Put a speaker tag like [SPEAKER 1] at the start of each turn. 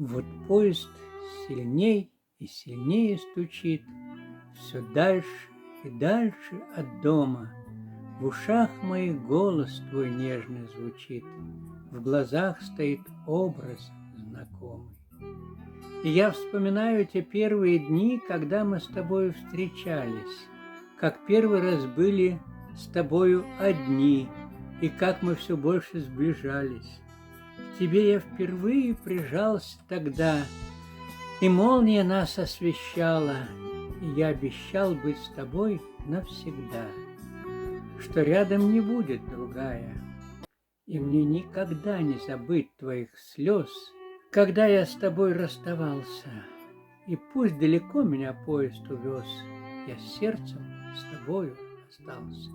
[SPEAKER 1] Вот поезд сильней и сильнее стучит, все дальше и дальше от дома. В ушах моих голос твой нежно звучит, в глазах стоит образ знакомый. И я вспоминаю те первые дни, когда мы с тобою встречались, как первый раз были с тобою одни, и как мы все больше сближались. К тебе я впервые прижался тогда, и молния нас освещала, и я обещал быть с тобой навсегда, что рядом не будет другая, и мне никогда не забыть твоих слез, когда я с тобой расставался. И пусть далеко меня поезд увез, я сердцем с тобою остался.